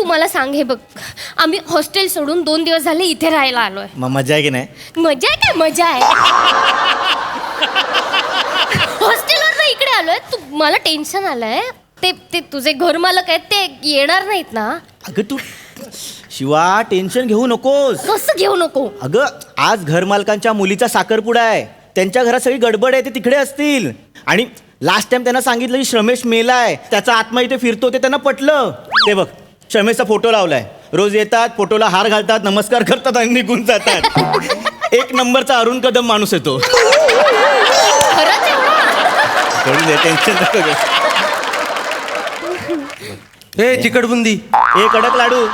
मला सांग, हे बघ, आम्ही हॉस्टेल सोडून 2 दिवस झाले इथे राहायला आलोय. मजा आहे की नाही? मजा आहे काय? मजा आहे. हॉस्टेलवर इकडे आलोय. तू मला टेन्शन आलंय. ते तुझे घर मालक आहेत, ते येणार नाहीत ना? अगं तू शिवा टेन्शन घेऊ नकोस. कसं घेऊ नको? अगं आज घरमालकांच्या मुलीचा साखरपुडा आहे. त्यांच्या घरात सगळी गडबड आहे, ते तिकडे असतील. आणि लास्ट टाइम त्यांना सांगितलं की श्रमेश मेलाय, त्याचा आत्मा इथे फिरतो, ते त्यांना पटलं. ते बघ, श्रमेशचा फोटो लावलाय. रोज येतात, फोटोला हार घालतात, नमस्कार करतात आणि निघून जातात. 1 नंबरचा अरुण कदम माणूस येतो. खरंच एवढं? टेन्शन नको घेऊ. हे चिकटबुंदी, हे कडक लाडू.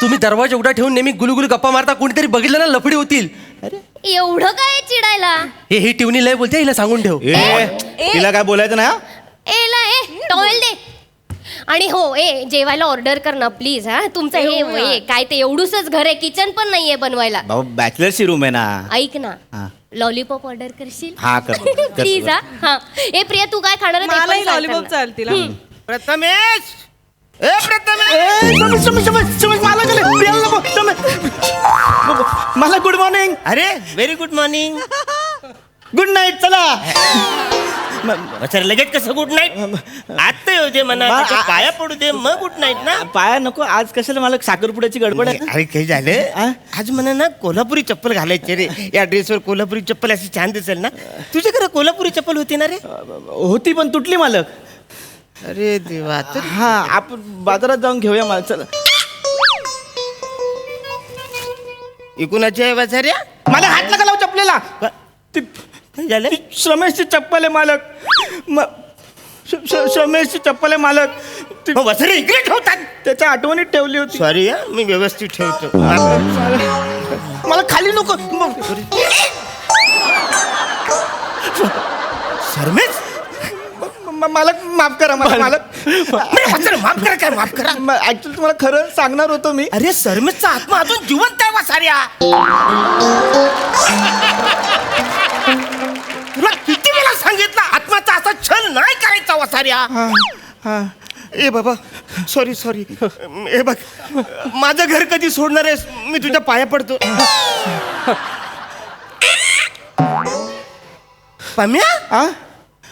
तुम्ही दरवाजा उघडा ठेवून नेहमी गुलगुल गप्पा मारता. कोणीतरी बघितलं ना लफडी होतील. एवढं काय चिडायला? हे टिवणी लय बोलते, हिला सांगून ठेव. तिला काय बोलायचं ना? टॉवेल दे. आणि हो, जेवायला ऑर्डर कर ना प्लीज. हा, तुमचं हे काय ते एवढूसच घर आहे, किचन पण नाहीये बनवायला. बाबा बॅचलरची रूम आहे ना. ऐक ना, हा. लॉलीपॉप ऑर्डर करशील? हा कर प्लीज. हा. प्रिया, तू काय खाणार आहे? ते पण मलाही सांग लॉलीपॉप त्यांना. चालतील. प्रथमेश, मला गुड मॉर्निंग. अरे very good morning. Good night. चला. सर लगेच कसं गुड नाईट? आता येऊ दे म्हणा, त्याच्या पाया पडू दे, मग गुड नाईट ना. पाया नको आज. कशाला मला साखरपुड्याची गडबड आहे. अरे काही झालं, आज म्हणा ना कोल्हापुरी चप्पल घालायची रे. या ड्रेसवर कोल्हापुरी चप्पल अशी छान दिसेल ना. तुझ्याकडे कोल्हापुरी चप्पल होती ना रे? होती पण तुटली मालक. अरे देवा. हा, आपण बाजारात जाऊन घेऊया मला. चला. इकुणाची आहे वाचाऱ्या? मला हात नका लावू चपलेला. काय झालं? ती श्रमेशची चप्पल आहे मालक. श्रमेशची चप्पल आहे मालक. वसरे इकडे ठेवतात. त्याच्या आठवणीत ठेवली होती. सॉरी हा, मी व्यवस्थित ठेवतो. मला खाली नको. शर्मेश, मालक माफ करा मला. मालक माफ करा. काय माफ करा? ऍक्च्युली तुम्हाला खरं सांगणार होतो मी. अरे सरमेशचा आत्मा अजून जिवंत आहे वासाऱ्या. तुला किती वेळा सांगितलं आत्माचा असा छल नाही करायचा वासाऱ्या. ए बाबा, सॉरी. ए बघ, माझं घर कधी सोडणार आहेस? मी तुझ्या पाया पडतो. पम्या,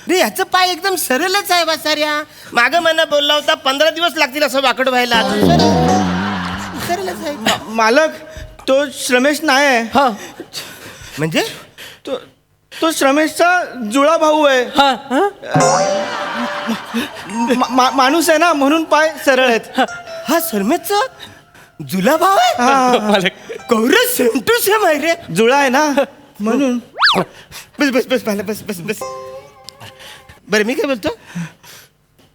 रे याचं पाय एकदम सरळच आहे वासाऱ्या. माग मना बोलला होता 15 दिवस लागतील असं वाकड व्हायला. सरळच आहे. मालक, तो श्रमेश नाही आहे. हा, म्हणजे तो श्रमेशचा जुळा भाऊ आहे. माणूस आहे ना, म्हणून पाय सरळ आहेत. हा सरमेशचा जुला भाव आहे. कौरव सेम टू सेम आहे रे. जुळा आहे ना, म्हणून. बस. बरं मी काय बोलतो,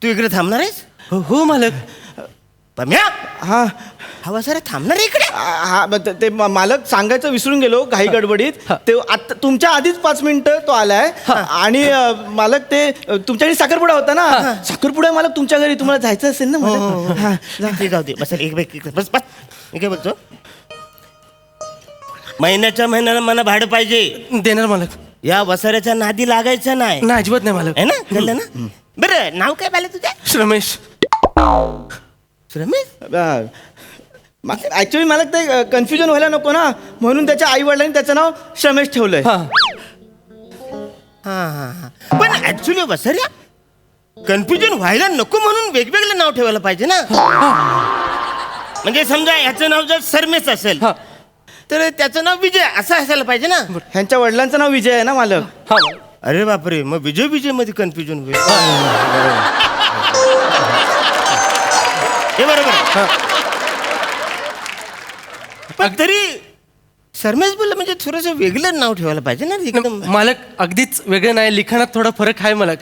तू इकडे थांबणार आहेस? हो मालक. पम्या, हा हवा सर थांबणार आहे इकडे? हा ते मालक सांगायचं विसरून गेलो घाई गडबडीत. ते आता तुमच्या आधीच 5 मिनिटं तो आलाय. आणि मालक ते तुमच्याकडे साखरपुडा होता ना. साखरपुडा मालक तुमच्या घरी, तुम्हाला जायचं असेल ना मालक. जाऊ दे. बस बस. मी काय बोलतो, महिन्याला मला भाडं पाहिजे. देणार मालक. या वसाऱ्याच्या नादी लागायचं नाही. ना अजिबात नाही मालक. आहे ना, कळलं ना? बरं, नाव काय पाहिलं तुझं? श्रमेश. ऍक्च्युली मला ते कन्फ्युजन व्हायला नको ना, म्हणून त्याच्या आई वडिलांनी त्याचं नाव श्रमेश ठेवलंय. पण ऍक्च्युली वसाऱ्या कन्फ्युजन व्हायला नको म्हणून वेगवेगळं नाव ठेवायला पाहिजे ना. म्हणजे समजा ह्याचं नाव जर सरमेश असेल तर त्याचं नाव विजय असं असायला पाहिजे ना. ह्यांच्या वडिलांचं नाव विजय आहे ना मालक. अरे बापरे, मग विजय मध्ये कन्फ्युजन होईल. हे बरोबर. पण तरी सरमेश बोललं म्हणजे थोडंसं वेगळं नाव ठेवायला पाहिजे ना एकदम. मालक अगदीच वेगळं नाही, लिखाणात थोडा फरक आहे मालक.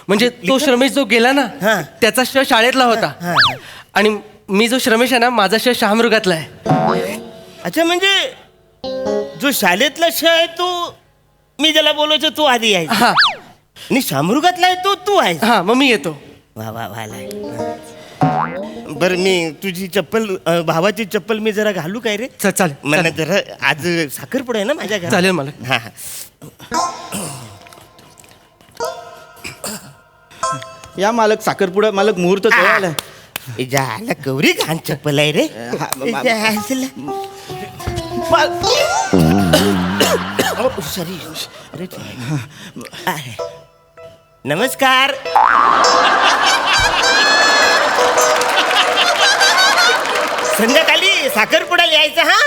म्हणजे तो श्रमेश जो गेला ना, त्याचा शय शाळेतला होता. आणि मी जो श्रमेश आहे ना, माझा शय शहामृगातला आहे. अच्छा, म्हणजे जो शाळेतला श आहे तो मी ज्याला बोलायचो तो आधी आहे. आणि शामृगातला आहे तो तू आहे. हा, मग मी येतो. वा व्हायला. बरं, मी तुझी चप्पल, भावाची चप्पल मी जरा घालू काय रे? चालेल. मला जरा आज साखरपुडा आहे ना माझ्या घरात. चालेल मालक. हा. या मालक, साखरपुडा मालक, मुहूर्त जवळ आलाय. झाला गौरी घाण चप्पल आहे रे. सॉरी. नमस्कार. संध्याकाळी साखरपुडा लिहायचा हा.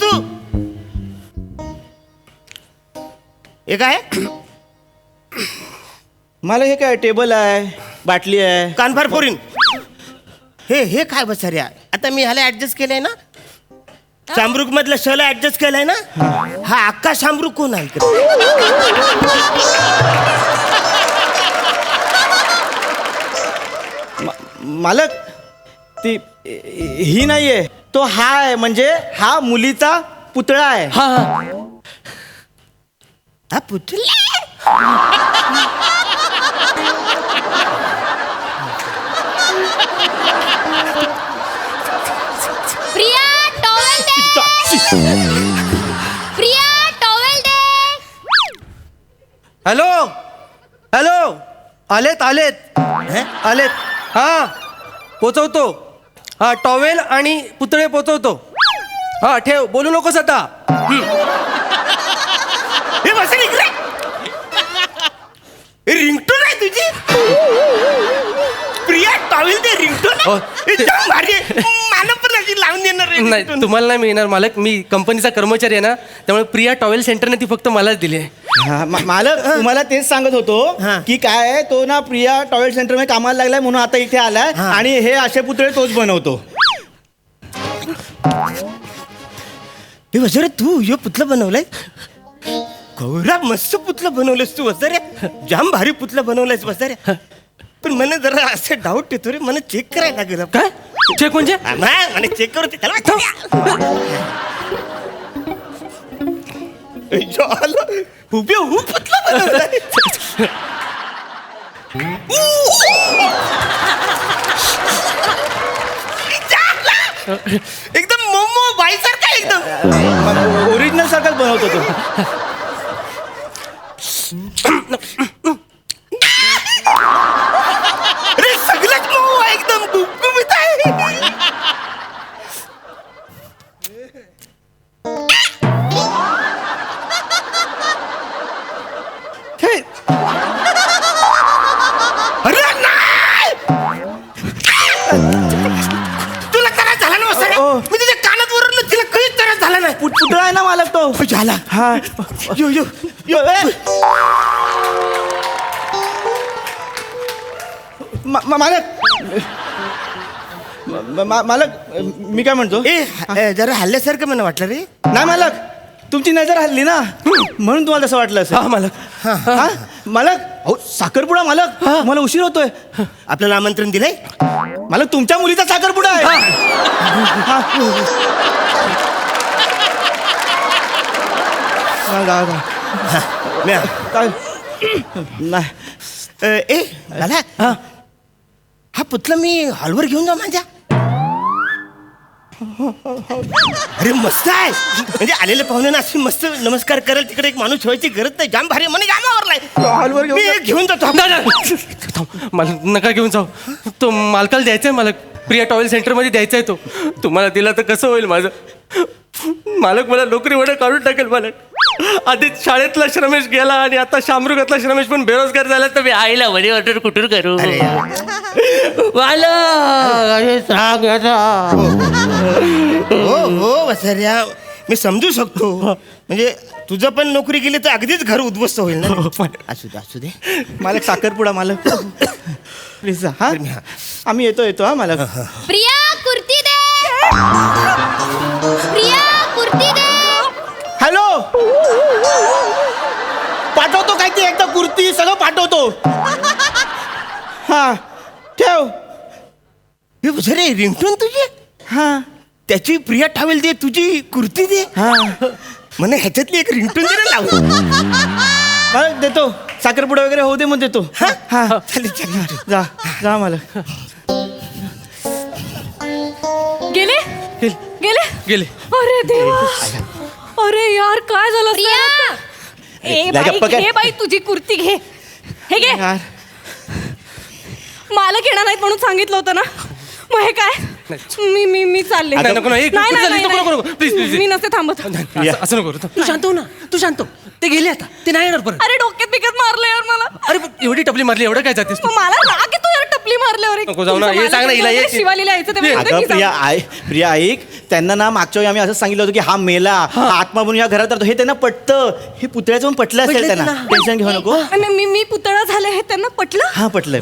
तू हे काय मला हे काय टेबल आहे, बाटली आहे. कानफार फोरीन. हे काय बसाऱ्या, आता मी ह्याला ऍडजस्ट केलंय ना, शामरुख मधल्या शला ऍडजस्ट केलाय ना. हा अक्का शामरुख कोण आहे इकडे? मालक ती ही नाहीये, तो हा आहे. म्हणजे हा मुलीचा पुतळा आहे. हा हा हा पुतळा. प्रिया टॉवेल दे. प्रिया टॉवेल दे. हॅलो हॅलो, आलेत आलेत आलेत. हा पोचवतो. हा टॉवेल आणि पुतळे पोचवतो. हा ठेव, बोलू नकोस आता. हे बसेल इकडे. रिंगटोन आहे तुझी. प्रिया टॉवेल दे रिंगटोन. हो, एकदम भारी आहे. मला पण अशी लावून देणार रे नाही, ringtone. तुम्हाला नाही मिळणार मालक. मी कंपनीचा कर्मचारी आहे ना, त्यामुळे प्रिया टॉवेल सेंटरने ती फक्त मलाच दिली आहे. हा, मालक तुम्हाला तेच सांगत होतो हा. की काय आहे, तो ना प्रिया टॉयलेट सेंटर मध्ये कामाला लागलाय म्हणून आता इथे आलाय. हा. आणि हे असे पुतळे तोच बनवतो. हे वजरे तू हे पुतलं बनवलंय. गौरा मस्त पुतलं बनवलंयस तू वजरे. जाम भारी पुतलं बनवलंयस वजरे. पण मला जरा असे डाऊट येतो रे, मला चेक करायला लागेल. काय चेक म्हणजे? मला चेक करू दे. उभे पुतलं बनवलंय. एकदम मोमो बाई सारखा एकदम. ओरिजिनल सारखाच बनवतो तो. अरे सगळंच मोमो आहे, एकदम गुबगुबीत आहे. हे, अरे नाही. तुला त्रास झाला ना वसाड्या? ओ. मी तुझ्या कानात वरलं, तिला काहीच त्रास झाला नाही. पुतळा आहे ना मालक तो. झाला. हा यो यो यो. मालक मालक मी काय म्हणतो, जरा हल्ल्यासारखं मला वाटलं रे. नाही मालक, तुमची नजर हल्ली ना म्हणून तुम्हाला तसं वाटलं असेल. हा मालक. हा मालक, अहो साखरपुडा मालक. मला उशीर होतोय. आपल्याला आमंत्रण दिलंय. मालक तुमच्या मुलीचा साखरपुडा आहे. हा. म्या. काय नाही. ए झाला. हा पुतला मी हॉलवर घेऊन जा माझ्या. अरे मस्त आहे. म्हणजे आलेल्या पाहुण्यांना अशी मस्त नमस्कार करेल तिकडे एक माणूस ठेवायची गरज नाही. जाम भारी म्हणे जामावरलाय. हॉलवर घेऊन मी घेऊन जातो. नाही, नाही. थांब, मला नका घेऊन जाऊ. तो मालकाला द्यायचा आहे मालक. प्रिया टॉवेल सेंटरमध्ये द्यायचा आहे तो. तुम्हाला दिला तर कसं होईल माझं. मालक मला नोकरीवर काढून टाकेल मालक. आधीच शाळेतला श्रमेश गेला आणि आता शामरुगातला श्रमेश पण बेरोजगार झाला, तर मी आईला वडी ऑर्डर कुठून करू. मालक अरे सांग आता. हो हो वसर्या, मी समजू शकतो. म्हणजे तुझं पण नोकरी गेली तर अगदीच घर उद्ध्वस्त होईल ना. असू दे असू दे. मालक साखरपुडा मालक प्लीज. हा आम्ही येतो हा मालक. प्रिया कुर्ती दे. प्रिया कुर्ती दे. हॅलो, पाठवतो काय ती एकदा कुर्ती सगळं पाठवतो. हा ठेव. हे वसरे रिंगटोन तुझी. हा त्याची प्रिया टॉवेल दे, तुझी कुर्ती दे. हा म्हणे ह्याच्यातली एक रिंगटोन दे ना लावू. मालक देतो. साखरपुडा वगैरे होऊ दे मग देतो. हा हा चालेल चालेल. जा मालक. गेले गेले. अरे देवा, अरे यार काय झालं प्रिया ए जा गप्प बाई, काय? घे बाई तुझी कुर्ती घे, हे घे. यार मालक येणार नाहीत म्हणून सांगितलं होतं ना, मग हे काय? मी चालले. नाही, नको, नाही, नको, नाही, नको, नाही, नको, नको, please, please. मी नसते थांबत. असं नको करू. तू शांत हो ना, तू शांत हो. ते गेले आता, ते नाही येणार परत. अरे डोक्यात बिकत मारलं यार मला. अरे पण एवढी टपली मारली, एवढं काय जातेस तू? मग मला राग येतो यार टपली मारल्यावर. नको जाऊ ना, तुमचं हे सांग ना, हिला मालक ये. शिवालीला यायचं ते म्हणते अगं की प्रिया जाऊ. प्रिया ऐक, त्यांना ना मागच्या वेळी आम्ही असं सांगितलं होतं की हा मेला, हा आत्मा म्हणून या घरात राहतो, हे त्यांना पटतं. हे पुतळ्याचं पण पटलं असेल पटलं त्यांना. त्यांना. टेन्शन घेऊ नको. आणि मी पुतळा झाले हे त्यांना पटलं. हा पटलंय.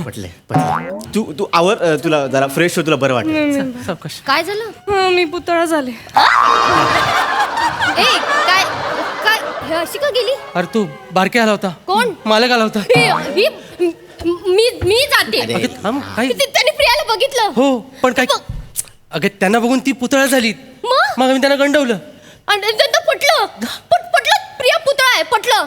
तू आवर, तुला जरा फ्रेश हो, तुला बरं वाटतं. सावकाश. काय झालं मी पुतळा झाले. ए काय काय हे अशी का गेली अरे तू बारके आला होता. कोण? मालक आला होता. मी जाते अगं थांब, काय? त्याने प्रियाला बघितलं हो पण काय मग- अगं त्यांना बघून ती पुतळा झाली. मग मग आम्ही त्यांना गंडवलं. आणि त्यांना पटलं प्रिया पुतळा आहे पटलं.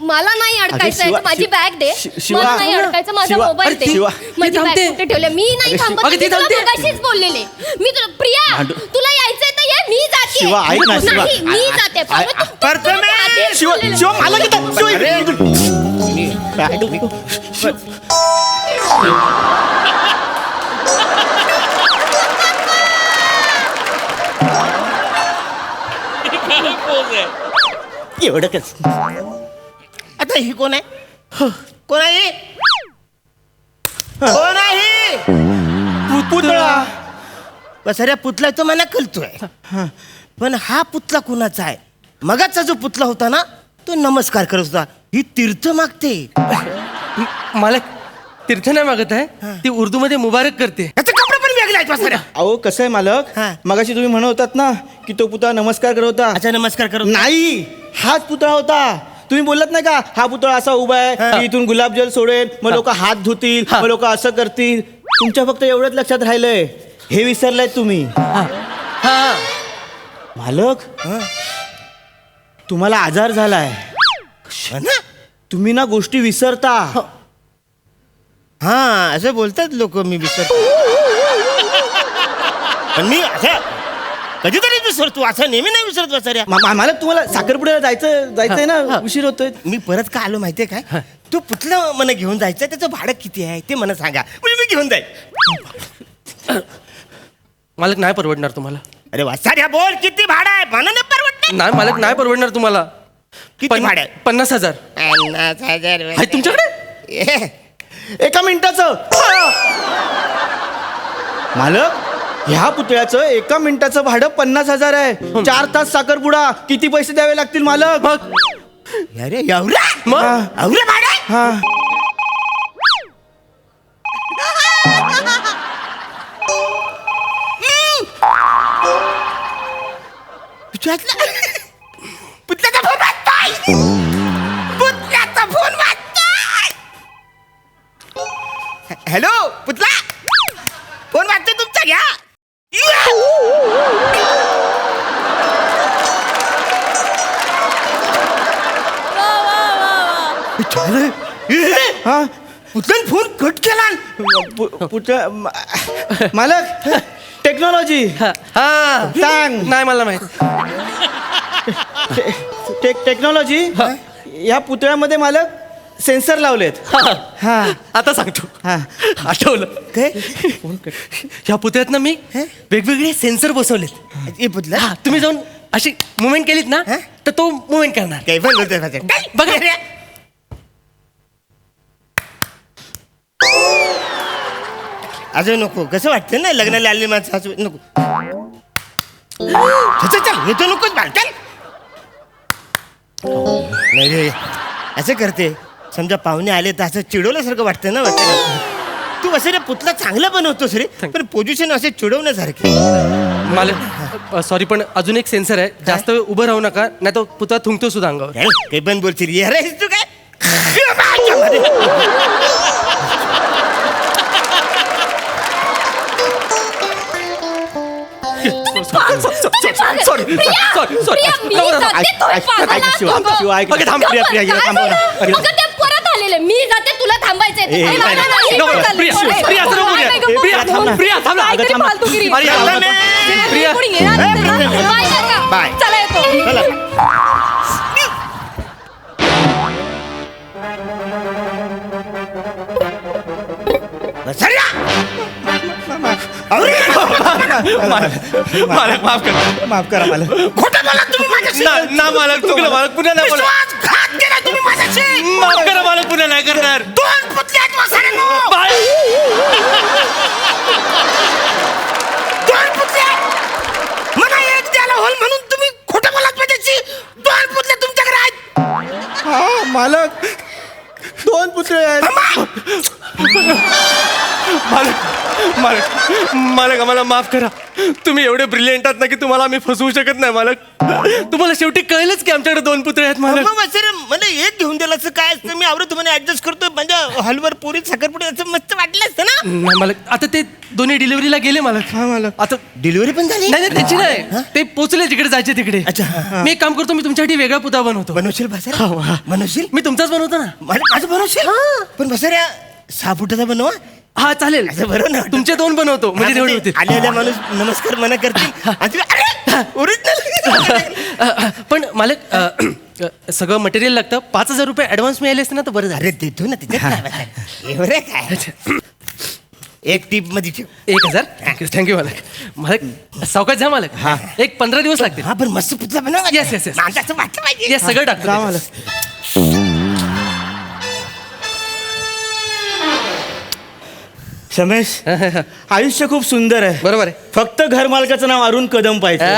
मला नाही अडकायचं आहे, शिवा- माझी बॅग दे. शिवा- मला नाही अडकायचं, माझा शिवा- मोबाईल अरे दे. शिवा- माझी ती बॅग थांबते. कुठे ठेवल्या मी नाही अगं, थांबत. अगं, ती मी तुला थांबते. मगाशीच बोललेले. मी तुला प्रिया भांडू- तुला यायचंय तर ये, मी जाते. शिवा, ऐक ना, शिवा. नाही, मी जाते. पाहुणे, तुला मी आधीच बोललेलं. शिवा मला घेतात. एवढं कस आता ही कोण आहे? कोण आहे ही? कोण आहे ही? पुतळा. बसाऱ्या पुतला तो मला कळतोय, पण हा पुतला कुणाचा आहे? मगाचा जो पुतला होता ना तो नमस्कार करत होता, ही तीर्थ मागते. मालक तीर्थ नाही मागत आहे, ती उर्दू मध्ये मुबारक करते. याचे कपडे पण वेगळे आहेत बसाऱ्या. अहो कसं आहे मालक, हा. मगाशी तुम्ही म्हणत होतात ना की तो पुतळा नमस्कार करत होता. अच्छा नमस्कार करत होता. नाही, हाच पुतळा होता. तुम्ही बोललात नाही का, हा पुतळा असा उभा आहे की इथून गुलाबजल सोडेल, मग लोक हात धुतील, मग लोक असं करतील. तुमच्या फक्त एवढंच लक्षात राहिलंय, हे विसरलाय तुम्ही. हा मालक तुम्हाला आजार झालाय, हो ना? तुम्ही ना गोष्टी विसरता. हा असं बोलतात लोक, मी विसरतो. पण मी असं कधीतरी विसरतो, असं नेहमी नाही विसरत बसाऱ्या. मालक तुम्हाला साखरपुड्याला जायचंय ना, उशीर होतोय. मी परत का आलो माहितीये काय? तो पुतला मला घेऊन जायचं, त्याचं भाडं किती आहे ते मला सांगा, म्हणजे मी घेऊन जाईल. मालक नाही परवडणार तुम्हाला. अरे वासाऱ्या बोल, किती भाडं आहे? मला नाही परवडणार. नाही मालक नाही परवडणार तुम्हाला. किती भाडं आहे? 50,000 50,000 आहे तुमच्याकडे. एका मिनिटाचं. मालक ह्या पुतळ्याचं एका मिनिटाचं भाडं 50,000 आहे. 4 तास साखरपुडा, किती पैसे द्यावे लागतील मालक? मग अरे एवढा मग एवढं भाडं आहे? हा पुतल्याचा फोन वाजतोय. पुतल्याचा फोन वाजतोय. हॅलो पुतला, फोन वाजतोय तुमचा, घ्या. हा पुतल्याने फोन कट केला. मालक टेक्नॉलॉजी हा सांग. नाही मला माहित. टेक्नॉलॉजी या पुतळ्यामध्ये मालक सेन्सर लावलेत. हा आता सांगतो. हा आठवलं काय? ह्या पुतळ्यात ना मी वेगवेगळे सेन्सर बसवलेत. हे पुतला हा तुम्ही जाऊन अशी मुवमेंट केलीत ना हा? तर तो मुवमेंट करणार. काही पण बोलतोय माझ्या. बघा अजून नको, कसं वाटतं ना लग्नाला आलेली माणसं असं नको. चल चल, हे तर नकोच बाल, चल. नाही रे, असं करते. समजा पाहुणे आले तर असं चिडवल्यासारखं वाटतं ना. तू असं रे पुतला चांगला बनवतोस रे, पण पोझिशन असे चिडवण्यासारखे. मालक सॉरी पण अजून एक सेन्सर आहे. जास्त वेळ उभं राहू नका, नाही तो पुतळा थुंकतो सुद्धा अंगावर. काही पण बोलशील. ये रे तू काय. सॉरी प्रिया, मी जाते, तुम्ही पागल आहात दोघं. शिवा ऐक ना. थांब. प्रिया ये, काय थांबव ना. झालं? मग ते परत आलेले, मी जाते, तुला थांबायचंय ए, नाही, नाही, नाही, नको, नाही, प्रिया, नाही, प्रिया, असं नको नाही, करूया. नाही, प्रिया, नाही, थांब, नाही, प्रिया, थांब ना. काहीतरी थांब ना. फालतूगिरी. प्रिया, जेव्हा प्रिया. कोणी येणार असेल ना, बाय काका. बाय चला येतो. चला बसऱ्या! अरे! मालक माफ कर माफ करा मला खोटं बोला तुम्ही माझ्याशी ना मालक चुकलं मालक पुन्हा नाही बोला विश्वासघात केला तुम्ही माझ्याशी माफ करा मालक पुन्हा नाही करणार दोन पुतळे आहेत वासऱ्यांनो! बाय. दोन पुतळे आहेत! मला एक द्यायला होल म्हणून तुम्ही खोटं बोलात माझ्याशी दोन पुतळे तुमच्याकडे आहेत हा मालक 2 पुतळे आहेत मालक मालक मालक आम्हाला माफ करा तुम्ही एवढे ब्रिलियंट आहात ना की तुम्हाला आम्ही फसवू शकत नाही मालक तुम्हाला शेवटी कळलंच की आमच्याकडे 2 पुतळे आहेत मालक मग वसरे मला एक घेऊन दिलं असं काय असतं मी आवडत तुम्हाला ऍडजस्ट करतो माझ्या हॉलवर पुरी साखरपुडी असं मस्त वाटलं असतं ना नाही मालक आता ते दोन्ही डिलिव्हरीला गेले मालक हा मालक आता डिलिव्हरी पण झाली नाही नाही त्याची नाही ते पोचले जिकडे जायचे तिकडे अच्छा. मी एक काम करतो मी तुमच्यासाठी वेगळा पुतळा बनवतो बनवशील बसऱ्या बनवशील मी तुमचाच बनवतो ना माझं बनवशील पण बसऱ्या 6 फुटाचा बनवा हा चालेल असं बरं ना तुमचे 2 बनवतो म्हणजे तेवढे होतील आले आल्या माणूस नमस्कार मना करतील आणि तुम्ही, अरे ओरिजिनल पण मालक सगळं मटेरियल लागतं 5,000 रुपये ऍडव्हान्स मिळाले असते ना तर बरं झालं अरे देतो ना त्याच्यात काय बसायचं. एवढं काय एक टीप मध्ये ठेव 1,000 थँक्यू मालक मालक सावकाश जा मालक एक 15 दिवस लागतील हा पण मस्त पुतला बनव Yes, yes, yes. माणसाचं वाटलं पाहिजे या सगळं जा टाकतो मालक रमेश आयुष्य खूप सुंदर आहे बरोबर आहे फक्त घर मालकाचं नाव अरुण कदम पाहिजे आ,